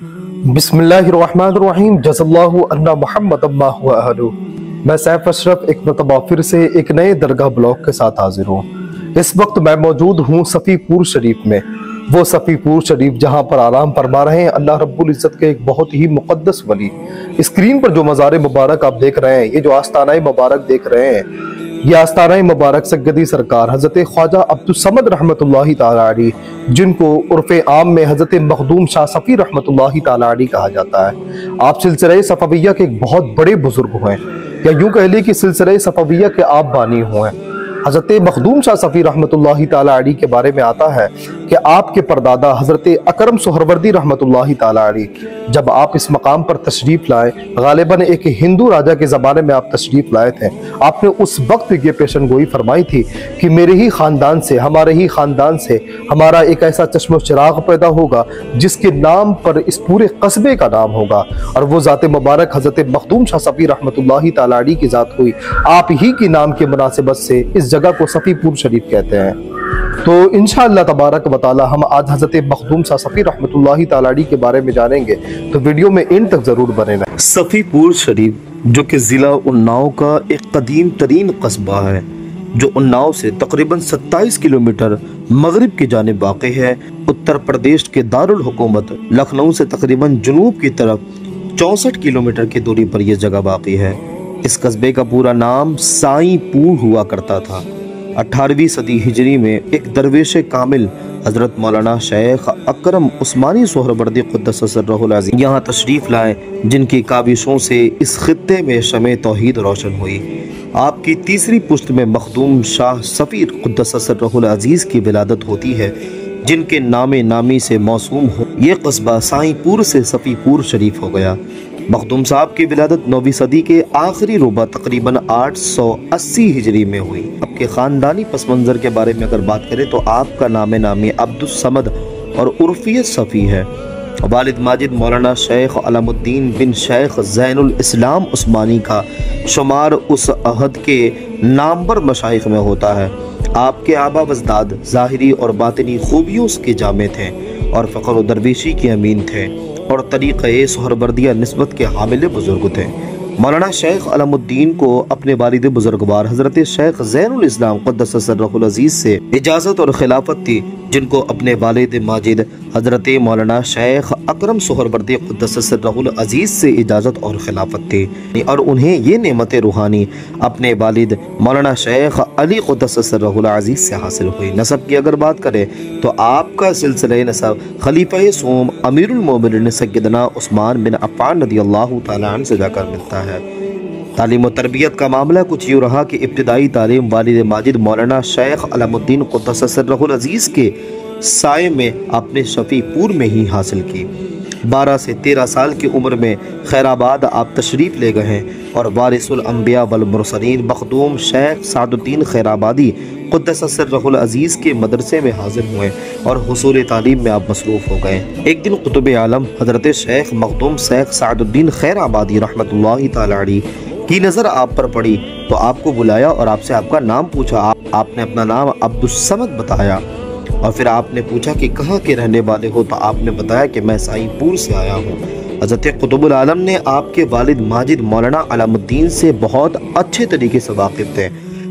बिस्मिल्लाहिर्रहमानिर्रहीम जज़ल्लाहु अन्ना मुहम्मद अम्मा हुआ अहलु। मैं सैफ अशरफ एक मरतबा फिर से एक नए दरगाह ब्लॉग के साथ हाजिर हूँ। इस वक्त मैं मौजूद हूँ सफ़ीपुर शरीफ में, वो सफ़ीपुर शरीफ जहाँ पर आराम फरमा रहे हैं अल्लाह रब्बुल इज़्ज़त के एक बहुत ही मुक़द्दस वली। स्क्रीन पर जो मज़ार मुबारक आप देख रहे हैं, ये जो आस्ताना मुबारक देख रहे हैं, ये आस्ताना मुबारक सज्जदी सरकार हज़रत ख्वाजा अब्दुस्समद रहमतुल्लाहि ताला अलैह, जिनको उर्फ़े आम में हज़रत मखदूम शाह सफ़ी रहमतुल्लाहि ताला अलैह कहा जाता है। आप सिलसिला सफ़विय्या के एक बहुत बड़े बुजुर्ग हैं, या यूँ कह ली कि सिलसिला सफ़विय्या के आप बानी हुए हैं। हज़रत मखदूम शाह सफ़ी रहमतुल्लाहि ताला अलैह के बारे में आता है कि आपके परदादा हज़रत अकरम सोहरवर्दी रहमतुल्लाहि ताला अलैह जब आप इस मकाम पर तशरीफ़ लाए, गालिबन एक हिंदू राजा के ज़माने में आप तशरीफ़ लाए थे, आपने उस वक्त ये पेशन गोई फरमाई थी कि मेरे ही ख़ानदान से, हमारे ही ख़ानदान से हमारा एक ऐसा चश्म चिराग पैदा होगा जिसके नाम पर इस पूरे कस्बे का नाम होगा, और वो ज़ात मुबारक हज़रत मखदूम शाह सफ़ी रहमतुल्लाहि ताला अलैह की ज़ात हुई। आप ही की नाम के मुनासिबत से इस जगह को सफ़ीपुर शरीफ कहते हैं। तो इंशाअल्लाह तबारक व तआला हम आज हज़रत मखदूम शाह सफ़ी रहमतुल्लाहि ताला अलैह के बारे में जानेंगे, तो वीडियो में इन तक ज़रूर बने रहें। सफ़ीपुर शरीफ जो कि ज़िला उन्नाव का एक कदीम तरीन कस्बा है, जो उन्नाव से तकरीबन 27 किलोमीटर मगरिब की जानिब वाक़ई है। उत्तर प्रदेश के दारुल हुकूमत लखनऊ से तकरीबन जुनूब की तरफ 64 किलोमीटर की दूरी पर यह जगह वाक़ई है। इस कस्बे का पूरा नाम साईंपुर हुआ करता था। 18वीं सदी हिजरी में एक दरवेश कामिल हज़रत मौलाना शेख अकरम उस्मानी सोहरवर्दी क़ुद्दस सिर्रहुल अज़ीज़ यहाँ तशरीफ़ लाए, जिनकी काविशों से इस खित्ते में शमे तौहीद रोशन हुई। आपकी तीसरी पुश्त में मखदूम शाह सफ़ी क़ुद्दस सिर्रहुल अज़ीज़ की विलादत होती है, जिनके नामे नामी से मौसूम हो ये कस्बा साईंपुर से सफ़ीपुर शरीफ हो गया। मखदूम साहब की विलादत 9वीं सदी के आखिरी रुबा तकरीबन 880 हिजरी में हुई। आपके ख़ानदानी पस मंज़र के बारे में अगर बात करें तो आपका नामे नामी अब्दुस्समद और उर्फियत सफ़ी है। वालिद माजिद मौलाना शेख अलामुद्दीन बिन शेख ज़ैनुल इस्लाम उस्मानी का शुमार उस अहद के नामवर मशाइख में होता है। आपके आबा वजदाद ज़ाहिरी और बातिनी खूबियों के जामे थे और फ़ख्र दरवेशी के अमीन थे और तरीक़े सोहरवर्दिया निस्बत के हामिल बुजुर्ग थे। मौलाना शेख अलामुद्दीन को अपने वालिद बुजुर्गवार हज़रत शेख ज़ैनुल इस्लाम क़ुद्दस सिर्रहुल अज़ीज़ से इजाज़त और खिलाफत थी, जिनको अपने वालिद माजिद हज़रत मौलाना शेख अकरम सोहरवर्दी क़ुद्दस सिर्रहुल अज़ीज़ से इजाज़त और खिलाफत थी, और उन्हें ये नेमत रूहानी अपने वालिद मौलाना शेख अली क़ुद्दस सिर्रहुल अज़ीज़ से हासिल हुई। नसब की अगर बात करें तो आपका सिलसिला नसब खलीफा सोम अमीरुल मोमिनीन सय्यदना उस्मान बिन अफ़्फ़ान रज़ियल्लाहु तआला अन्हु से जाकर मिलता है। तालीम और तरबियत का मामला कुछ यूँ रहा कि इब्तिदाई तालीम वालिद माजिद मौलाना शेख अलामुद्दीन क़ुद्दस सिर्रहुल अज़ीज़ के साए में आपने सफ़ीपुर में ही हासिल की। 12 से 13 साल की उम्र में खैराबाद आप तशरीफ़ ले गए हैं और वारिसुल अंबिया वल मुरसलीन मखदूम शेख सादुद्दीन खैराबादी क़ुद्दस सिर्रहुल अज़ीज़ के मदरसे में हाजिर हुए और हुसूल तालीम में आप मसरूफ़ हो गए। एक दिन कुतुब आलम हज़रत शेख मखदूम शेख सादुद्दीन खैराबादी रहमतुल्लाहि ताला अलैह की नज़र आप पर पड़ी तो आपको बुलाया और आपसे आपका नाम पूछा। आपने अपना नाम अब्दुस्समद बताया और फिर आपने पूछा कि कहाँ के रहने वाले हो, तो आपने बताया कि मैं साईंपुर से आया हूँ। हज़रत कुतुबुल आलम ने आपके वालिद माजिद मौलाना अलामुद्दीन से बहुत अच्छे तरीके से वाकिफ़ थे।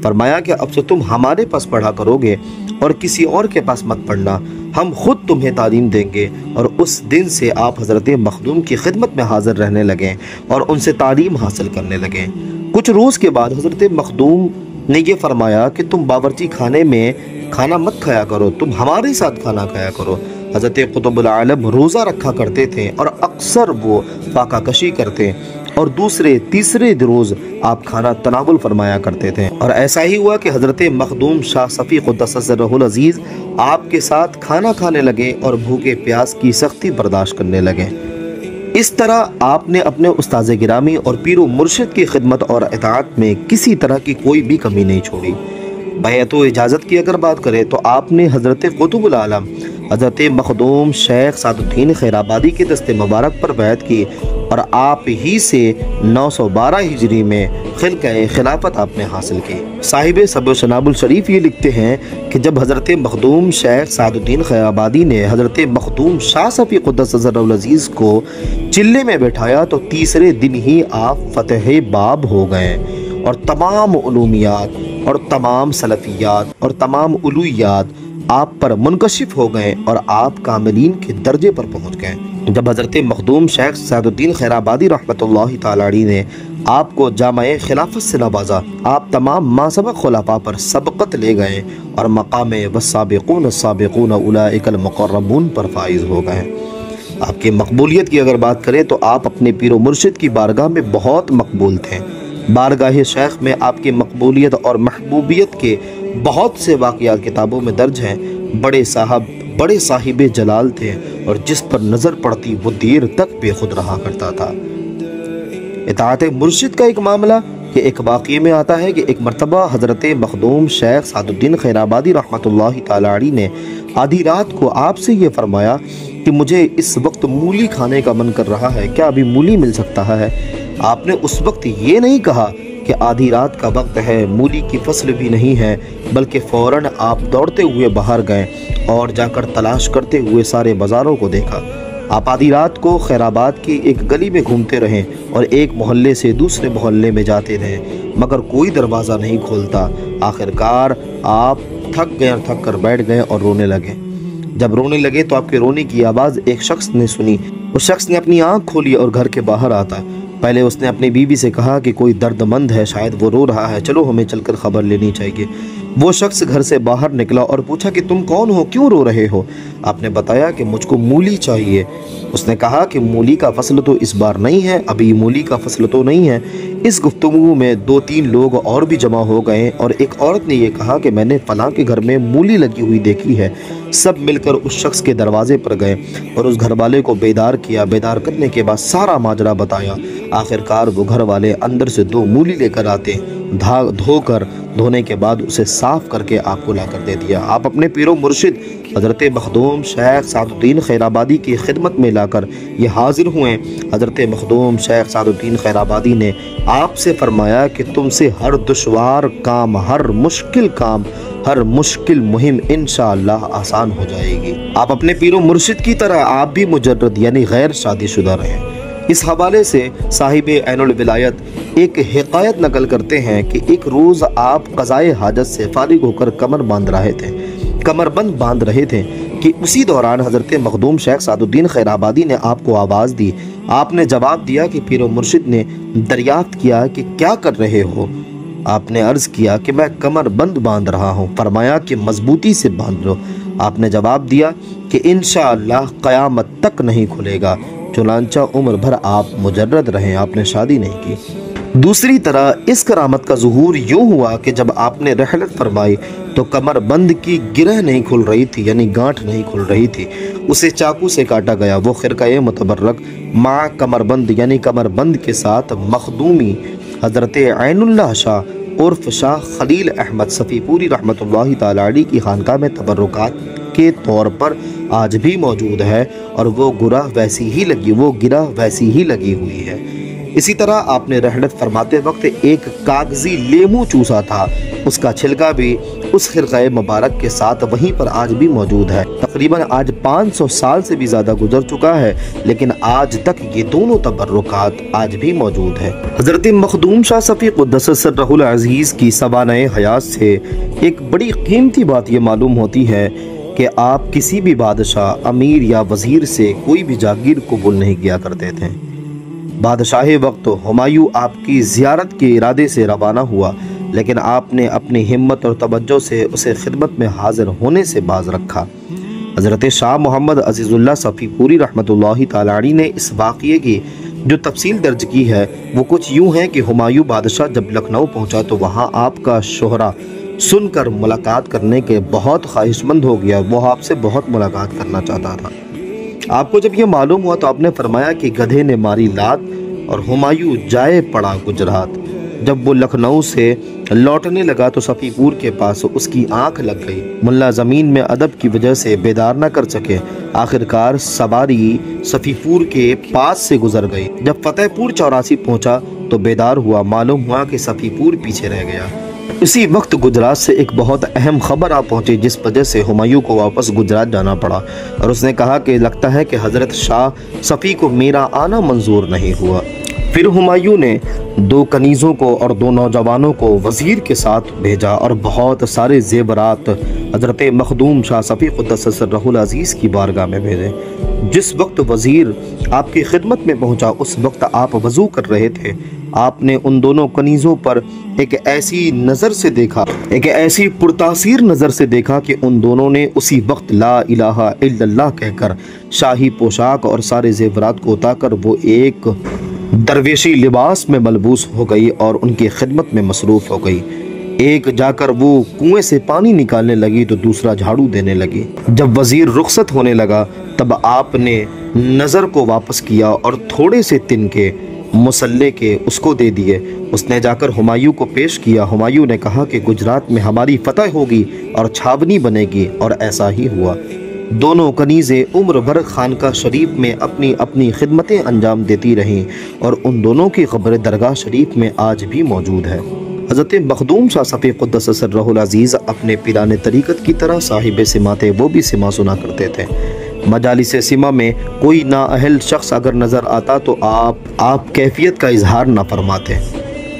फरमाया कि अब से तुम हमारे पास पढ़ा करोगे और किसी और के पास मत पढ़ना, हम खुद तुम्हें तालीम देंगे। और उस दिन से आप हज़रत मखदूम की खिदमत में हाजिर रहने लगे और उनसे तालीम हासिल करने लगे। कुछ रोज़ के बाद हज़रत मखदूम ने यह फरमाया कि तुम बावर्ची खाने में खाना मत खाया करो, तुम हमारे साथ खाना खाया करो। हज़रत कुतुबुल आलम रोज़ा रखा करते थे और अक्सर वो फाका कशी करते और दूसरे तीसरे रोज़ आप खाना तनावुल फरमाया करते थे। और ऐसा ही हुआ कि हज़रत मखदूम शाह सफ़ी क़ुद्दस सिर्रहुल अज़ीज़ आपके साथ खाना खाने लगे और भूखे प्यास की सख्ती बर्दाश्त करने लगे। इस तरह आपने अपने उस्ताज़ गिरामी और पीर मुर्शिद की खिदमत और इताअत में किसी तरह की कोई भी कमी नहीं छोड़ी। बैअत व इजाज़त की अगर बात करें तो आपने हज़रत कुतुबुल आलम हज़रत मखदूम शेख सादुद्दीन खैराबादी के दस्ते मुबारक पर बैत की और आप ही से 912 हिजरी में खिलक़े खिलाफत आपने हासिल की। साहिब सब्र शनाबुल शरीफ ये लिखते हैं कि जब हज़रत मखदूम शेख सादुद्दीन खैराबादी ने हज़रत मखदूम शाह सफ़ी क़ुद्दस सिर्रुल अज़ीज़ को चिल्ले में बैठाया तो तीसरे दिन ही आप फ़तह बाब हो गए और तमाम उलूमियात और तमाम सलफ़ियात और तमाम उलूयात आप पर मुनकशिफ हो गए और आप कामिलीन के दर्जे पर पहुँच गए। जब हज़रत मखदूम शेख सादुद्दीन खैराबादी रहमतुल्लाहि तआला अलैहि ने आपको जामाए खिलाफत से नवाजा, आप तमाम मासबक खुलाफा पर सबकत ले गए और मकाम वस्साबिकून अस्साबिकून उलाइकल मुक़र्रबून पर फाइज हो गए। आपकी मकबूलियत की अगर बात करें तो आप अपने पीरो मुर्शिद की बारगाह में बहुत मकबूल थे। बारगाह शेख में आपकी मकबूलियत और महबूबियत के बहुत से वाक़यात किताबों में दर्ज हैं। बड़े साहिब जलाल थे और जिस पर नज़र पड़ती वो देर तक बेखुद रहा करता था। इताअत मुर्शिद का एक मामला कि एक वाक़ये में आता है कि एक मरतबा हज़रत मखदूम शेख सादुद्दीन खैराबादी रहमतुल्लाहि तआला अलैहि ने आधी रात को आपसे ये फरमाया कि मुझे इस वक्त मूली खाने का मन कर रहा है, क्या अभी मूली मिल सकता है? आपने उस वक्त ये नहीं कहा कि आधी रात का वक्त है, मूली की फसल भी नहीं है, बल्कि फ़ौरन आप दौड़ते हुए बाहर गए और जाकर तलाश करते हुए सारे बाज़ारों को देखा। आप आधी रात को खैराबाद की एक गली में घूमते रहें और एक मोहल्ले से दूसरे मोहल्ले में जाते रहे, मगर कोई दरवाज़ा नहीं खोलता। आखिरकार आप थक कर बैठ गए और रोने लगे। जब रोने लगे तो आपके रोने की आवाज़ एक शख्स ने सुनी। उस शख्स ने अपनी आँख खोली और घर के बाहर आता। पहले उसने अपनी बीवी से कहा कि कोई दर्दमंद है, शायद वो रो रहा है, चलो हमें चलकर खबर लेनी चाहिए। वो शख्स घर से बाहर निकला और पूछा कि तुम कौन हो, क्यों रो रहे हो? आपने बताया कि मुझको मूली चाहिए। उसने कहा कि मूली का फसल तो इस बार नहीं है, अभी मूली का फसल तो नहीं है। इस गुफ्तगू में 2-3 लोग और भी जमा हो गए और एक औरत ने यह कहा कि मैंने फलां के घर में मूली लगी हुई देखी है। सब मिलकर उस शख्स के दरवाजे पर गए और उस घर वाले को बेदार किया। बेदार करने के बाद सारा माजरा बताया। आखिरकार वो घर वाले अंदर से 2 मूली लेकर आते, धोने के बाद उसे साफ करके आपको ला कर दे दिया। आप अपने पीरो मुर्शिद हज़रत मखदूम शेख सादुद्दीन खैराबादी की खिदमत में लाकर ये हाजिर हुए। हज़रत मखदूम शेख सादुद्दीन खैराबादी ने आपसे फरमाया कि तुमसे हर दुश्वार काम, हर मुश्किल मुहिम इंशाअल्लाह आसान हो जाएगी। आप अपने पीरो मुर्शिद की तरह आप भी मुजर्रद यानी गैर शादीशुदा रहें। इस हवाले से साहिब ऐनुल विलायत एक हिकायत नकल करते हैं कि एक रोज़ आप क़ज़ाए हाजत से फारिग होकर कमरबंद बांध रहे थे कि उसी दौरान हज़रत मखदूम शेख सादुद्दीन खैराबादी ने आपको आवाज़ दी। आपने जवाब दिया कि पीरो मुर्शिद ने दरियाफ्त किया कि क्या कर रहे हो? आपने अर्ज़ किया कि मैं कमरबंद बांध रहा हूँ। फरमाया कि मजबूती से बांध लो। आपने जवाब दिया कि इंशाअल्लाह क़यामत तक नहीं खुलेगा। चुनांचा उम्र भर आप मुजर्रद रहें, आपने शादी नहीं की। दूसरी तरह इस करामत का ज़ुहूर यूँ हुआ कि जब आपने रहलत फरमाई तो कमरबंद की गिरह नहीं खुल रही थी, यानी गांठ नहीं खुल रही थी, उसे चाकू से काटा गया। वो खिरक़े मुतबर्रक माँ कमरबंद यानी कमरबंद के साथ मखदूमी हज़रत ऐनुल्लाह शाह उर्फ शाह खलील अहमद सफ़ीपुरी रहमतुल्लाहि तआला अलैहि की खानकाह में तबर्रुकात के तौर पर आज भी मौजूद है और वो गिरह वैसी ही लगी हुई है। इसी तरह आपने रहलत फरमाते वक्त एक कागजी लेमू चूसा था, उसका छिलका भी उस खिरक़े मुबारक के साथ वहीं पर आज भी मौजूद है। तकरीबन आज 500 साल से भी ज़्यादा गुजर चुका है, लेकिन आज तक ये दोनों तबर्रुकात आज भी मौजूद है। हज़रत मखदूम शाह सफ़ी क़ुद्दस सिर्रुल अज़ीज़ की सवानाए हयात से एक बड़ी कीमती बात ये मालूम होती है कि आप किसी भी बादशाह, अमीर या वज़ीर से कोई भी जागीर कबूल नहीं किया करते थे। बादशाह वक्त हुमायूं आपकी ज़ियारत के इरादे से रवाना हुआ, लेकिन आपने अपनी हिम्मत और तवज्जो से उसे खिदमत में हाजिर होने से बाज रखा। हज़रत शाह मोहम्मद अज़ीज़ुल्लाह सफ़ीपुरी रहमतुल्लाहि तआला अलैहि ने इस वाक़ये की जो तफसील दर्ज की है वो कुछ यूँ है कि हुमायूं बादशाह जब लखनऊ पहुँचा तो वहाँ आपका शोहरा सुनकर मुलाकात करने के बहुत ख्वाहिशमंद हो गया। वो आपसे बहुत मुलाकात करना चाहता था। आपको जब ये मालूम हुआ तो आपने फरमाया कि गधे ने मारी लात और हुमायूं जाए पड़ा गुजरात। जब वो लखनऊ से लौटने लगा तो सफ़ीपुर के पास उसकी आंख लग गई। मुल्ला ज़मीन में अदब की वजह से बेदार न कर सके। आखिरकार सवारी सफ़ीपुर के पास से गुजर गई। जब फतेहपुर चौरासी पहुंचा तो बेदार हुआ, मालूम हुआ कि सफ़ी पूर पीछे रह गया। इसी वक्त गुजरात से एक बहुत अहम खबर आ पहुंची, जिस वजह से हुमायूं को वापस गुजरात जाना पड़ा और उसने कहा कि लगता है कि हज़रत शाह सफ़ी को मेरा आना मंजूर नहीं हुआ। फिर हुमायूं ने 2 कनीज़ों को और 2 नौजवानों को वज़ीर के साथ भेजा और बहुत सारे ज़ेवरात हज़रत मखदूम शाह सफ़ी क़ुद्दस सिर्रहुल अज़ीज़ की बारगाह में भेजे। जिस वक्त वज़ीर आपकी खिदमत में पहुंचा, उस वक्त आप वज़ू कर रहे थे। आपने उन दोनों कनीज़ों पर एक ऐसी नज़र से देखा, एक ऐसी पुरतासीर नज़र से देखा कि उन दोनों ने उसी वक्त ला इलाहा इल्लल्लाह कहकर शाही पोशाक और सारे ज़ेवरात को उतार वो एक दरवेशी लिबास में मलबूस हो गई और उनकी खिदमत में मसरूफ़ हो गई। एक जाकर वो कुएं से पानी निकालने लगी तो दूसरा झाड़ू देने लगी। जब वज़ीर रुखसत होने लगा तब आपने नज़र को वापस किया और थोड़े से तिनके मुसल्ले के उसको दे दिए। उसने जाकर हुमायूं को पेश किया। हुमायूं ने कहा कि गुजरात में हमारी फतह होगी और छावनी बनेगी, और ऐसा ही हुआ। दोनों कनीज़ें उम्र भर खानका शरीफ में अपनी अपनी खिदमतें अंजाम देती रहीं और उन दोनों की क़ब्र दरगाह शरीफ में आज भी मौजूद है। हज़रत मखदूम शाह सफ़ी क़ुद्दस सिर्रहुल अज़ीज़ अपने पीराने तरीक़त की तरह साहिब सिमा थे। वो भी सिमा सुना करते थे। मजालिस सिमा में कोई नाअहल शख्स अगर नज़र आता तो आप कैफियत का इजहार ना फरमाते।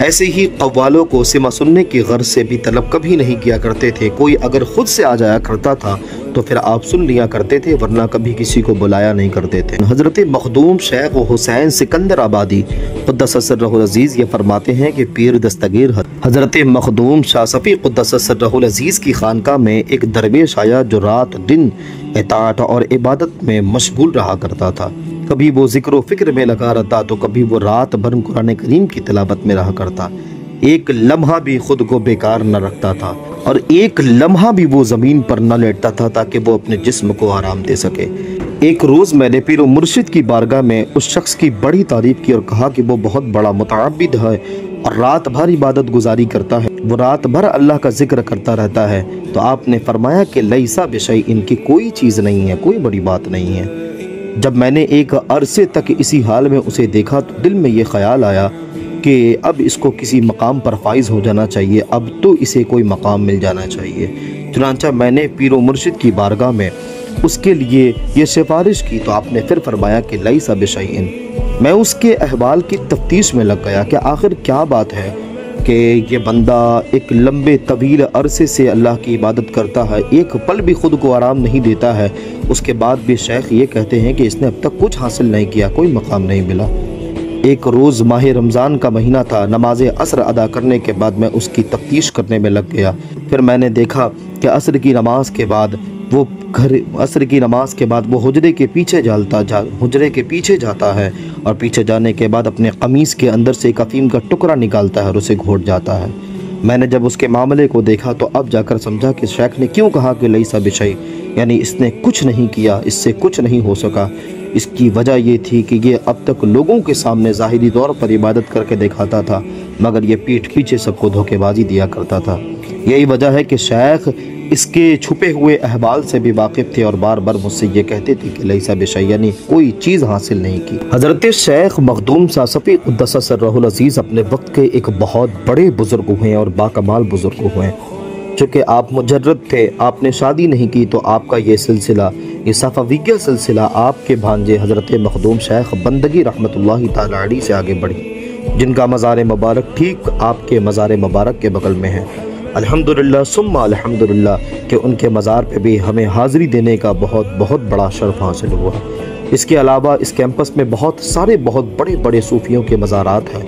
ऐसे ही कव्वालों को सिमा सुनने की गर्ज से भी तलब कभी नहीं किया करते थे। कोई अगर खुद से आ जाया करता था तो फिर आप सुन लिया करते थे, वरना कभी किसी को बुलाया नहीं करते थे। हज़रत मखदूम शेख हुसैन सिकंदर आबादी क़ुद्दस सिर्रहुल अज़ीज़ ये फरमाते हैं कि पीर दस्तगीर हज़रत मखदूम शाह सफ़ी क़ुद्दस सिर्रहुल अज़ीज़ की खानका में एक दरवेश आया जो रात दिन इताअत और इबादत में मशगूल रहा करता था। कभी वो ज़िक्र व फ़िक्र में लगा रहता तो कभी वो रात भर कुरान करीम की तिलावत में रहा करता। एक लम्हा भी खुद को बेकार न रखता था और एक लम्हा भी वो ज़मीन पर न लेटता था ताकि वो अपने जिस्म को आराम दे सके। एक रोज़ मैंने पीर मुर्शिद की बारगाह में उस शख्स की बड़ी तारीफ़ की और कहा कि वो बहुत बड़ा मुतअब्बिद है और रात भर इबादत गुजारी करता है, वो रात भर अल्लाह का जिक्र करता रहता है। तो आपने फरमाया कि लैसा बिशै, इनकी कोई चीज़ नहीं है, कोई बड़ी बात नहीं है। जब मैंने एक अरसे तक इसी हाल में उसे देखा तो दिल में ये ख्याल आया कि अब इसको किसी मकाम पर फाइज हो जाना चाहिए, अब तो इसे कोई मकाम मिल जाना चाहिए। चुनांचा मैंने पीरो मुर्शिद की बारगाह में उसके लिए ये सिफारिश की तो आपने फिर फरमाया कि लैसा बिशैइन। मैं उसके अहवाल की तफ्तीश में लग गया कि आखिर क्या बात है कि ये बंदा एक लंबे तवील अरसे से अल्लाह की इबादत करता है, एक पल भी खुद को आराम नहीं देता है, उसके बाद भी शेख ये कहते हैं कि इसने अब तक कुछ हासिल नहीं किया, कोई मकाम नहीं मिला। एक रोज़ माह रमज़ान का महीना था, नमाज असर अदा करने के बाद मैं उसकी तफ्तीश करने में लग गया। फिर मैंने देखा कि असर की नमाज के बाद वो हुजरे के पीछे जाता है और पीछे जाने के बाद अपने कमीज़ के अंदर से एक अफीम का टुकड़ा निकालता है और उसे घोट जाता है। मैंने जब उसके मामले को देखा तो अब जाकर समझा कि शेख ने क्यों कहा कि लैसा बिशै, यानी इसने कुछ नहीं किया, इससे कुछ नहीं हो सका। इसकी वजह ये थी कि ये अब तक लोगों के सामने ज़ाहिरी तौर पर इबादत करके दिखाता था, मगर ये पीठ पीछे सबको धोखेबाजी दिया करता था। यही वजह है कि शेख इसके छुपे हुए अहवाल से भी वाकिफ़ थे और बार बार मुझसे ये कहते थे कि लैसा बिशै, यानी कोई चीज़ हासिल नहीं की। हज़रत शेख मखदूम शाह सफ़ी क़ुद्दस सिर्रहुल अज़ीज़ अपने वक्त के एक बहुत बड़े बुज़ुर्ग हुए और बाकमाल बुज़ुर्ग हुए। चूँकि आप मुजर्रद थे, आपने शादी नहीं की, तो आपका ये सिलसिला, ये सफ़ाविया सिलसिला आपके भांजे हज़रत मखदूम शेख बंदगी रहमतुल्लाहि ताला अलैह से आगे बढ़ी, जिनका मज़ार मुबारक ठीक आपके मज़ार मुबारक के बगल में है। अल्हम्दुलिल्लाह सुम्मा अल्हम्दुलिल्लाह कि उनके मज़ार पे भी हमें हाज़िरी देने का बहुत बड़ा शर्फ हासिल हुआ। इसके अलावा इस कैंपस में बहुत सारे बहुत बड़े बड़े सूफ़ियों के मज़ारात हैं।